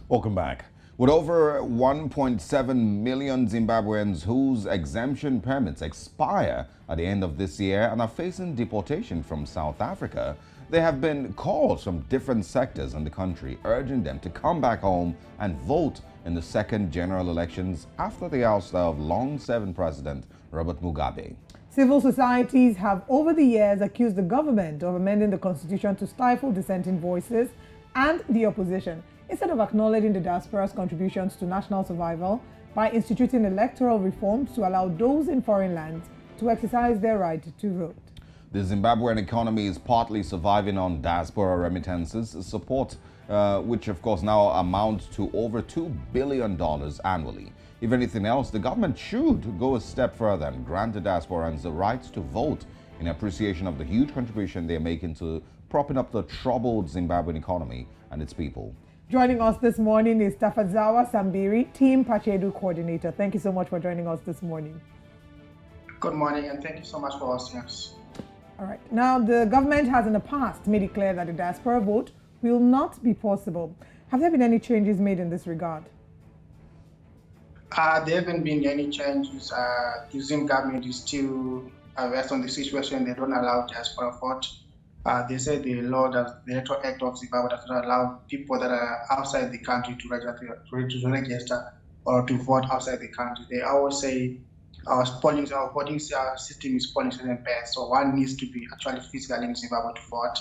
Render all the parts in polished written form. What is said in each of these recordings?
Welcome back. With over 1.7 million Zimbabweans whose exemption permits expire at the end of this year and are facing deportation from South Africa, there have been calls from different sectors in the country urging them to come back home and vote in the second general elections after the ouster of long-serving President Robert Mugabe. Civil societies have over the years accused the government of amending the constitution to stifle dissenting voices and the opposition, instead of acknowledging the diaspora's contributions to national survival by instituting electoral reforms to allow those in foreign lands to exercise their right to vote. The Zimbabwean economy is partly surviving on diaspora remittances, support which of course now amounts to over $2 billion annually. If anything else, the government should go a step further and grant the diasporans the right to vote in appreciation of the huge contribution they're making to propping up the troubled Zimbabwean economy and its people. Joining us this morning is Tafadzwa Sambiri, Team Pachedu Coordinator. Thank you so much for joining us this morning. Good morning, and thank you so much for hosting us. All right. Now, the government has in the past made it clear that the diaspora vote will not be possible. Have there been any changes made in this regard? There haven't been any changes. The Zim government is still based on the situation. They don't allow diaspora vote. They say the law, the Electoral Act of Zimbabwe does not allow people that are outside the country to register or to vote outside the country. They always say our voting system is polling based, so one needs to be actually physically in Zimbabwe to vote.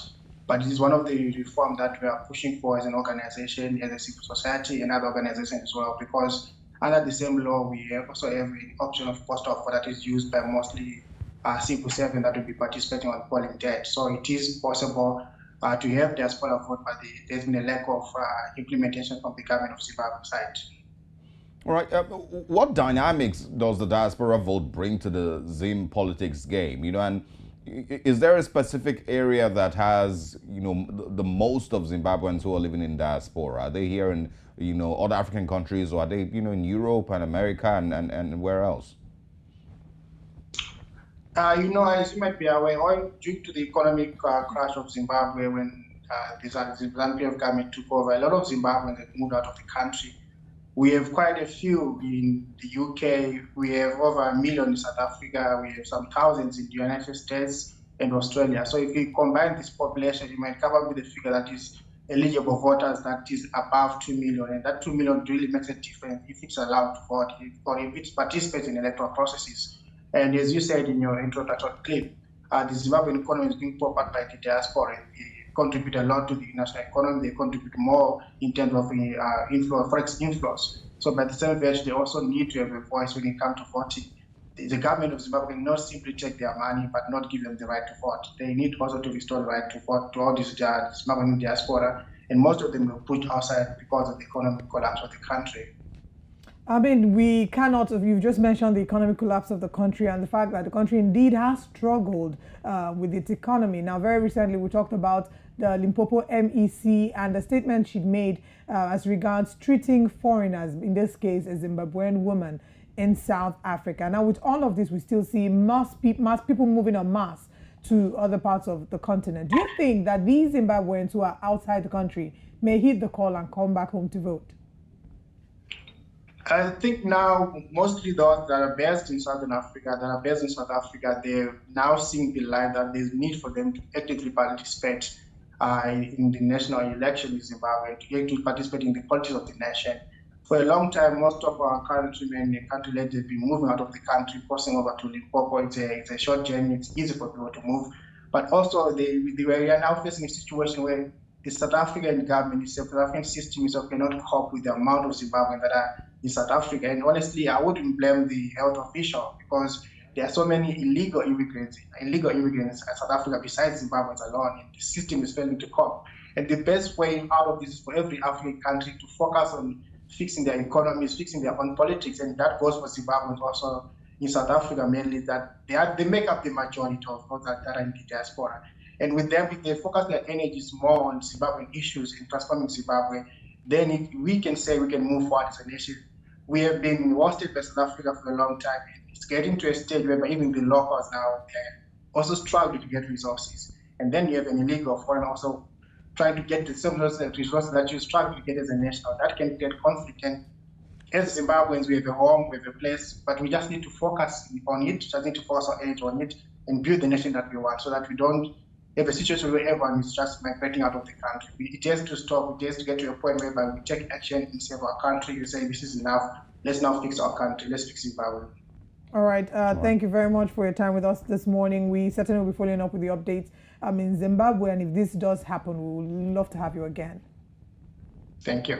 But this is one of the reforms that we are pushing for as an organization, as a civil society, and other organizations as well, because under the same law, we also have an option of postal vote that is used by mostly civil servants that will be participating on polling day. So it is possible to have diaspora vote, but there's been a lack of implementation from the government of Zimbabwe side. All right. What dynamics does the diaspora vote bring to the Zim politics game? And is there a specific area that has, the most of Zimbabweans who are living in diaspora? Are they here in, other African countries, or are they, in Europe and America and where else? As you might be aware, due to the economic crash of Zimbabwe when the Zimbabwean government took over, a lot of Zimbabweans have moved out of the country. We have quite a few in the UK, we have over 1 million in South Africa, we have some thousands in the United States and Australia. So if you combine this population, you might come up with a figure that is eligible voters that is above 2 million, and that 2 million really makes a difference if it's allowed to vote or if it participates in electoral processes. And as you said in your introductory clip, the Zimbabwean economy is being propped up by the diaspora. They contribute a lot to the national economy. They contribute more in terms of forex inflows. So by the same version, they also need to have a voice when it comes to voting. The government of Zimbabwe not simply take their money, but not give them the right to vote. They need also to restore the right to vote to all these Zimbabwean diaspora, and most of them were pushed outside because of the economic collapse of the country. I mean, we cannot, you've just mentioned the economic collapse of the country and the fact that the country indeed has struggled with its economy. Now, very recently, we talked about the Limpopo MEC and the statement she'd made as regards treating foreigners, in this case, a Zimbabwean woman in South Africa. Now, with all of this, we still see mass people moving en masse to other parts of the continent. Do you think that these Zimbabweans who are outside the country may heed the call and come back home to vote? I think now mostly those that are based in Southern Africa, they're now seeing the light that there's need for them to actively participate in the national election in Zimbabwe, to actively participate in the politics of the nation. For a long time, most of our countrymen and country leaders have been moving out of the country, crossing over to Limpopo. It's a short journey, it's easy for people to move. But also, we are now facing a situation where the South African government, the South African system itself cannot cope with the amount of Zimbabweans that are in South Africa. And honestly, I wouldn't blame the health official, because there are so many illegal immigrants in South Africa besides Zimbabweans alone, and the system is failing to cope. And the best way out of this is for every African country to focus on fixing their economies, fixing their own politics, and that goes for Zimbabweans also in South Africa mainly, that they make up the majority of those that are in the diaspora. And with them, if they focus their energies more on Zimbabwean issues and transforming Zimbabwe, then we can say we can move forward as a nation. We have been hosted by South Africa for a long time. It's getting to a stage where even the locals now, they're also struggling to get resources. And then you have an illegal foreign also trying to get the same resources that you struggle to get as a national. That can get conflict. And as Zimbabweans, we have a home, we have a place, but we just need to focus on it, just need to focus our energy on it and build the nation that we want, so that we don't have a situation where everyone is just migrating out of the country. It has to stop. It has to get to a point whereby we take action and save our country. We say, this is enough. Let's now fix our country. Let's fix Zimbabwe. All right. Thank you very much for your time with us this morning. We certainly will be following up with the updates in Zimbabwe. And if this does happen, we would love to have you again. Thank you.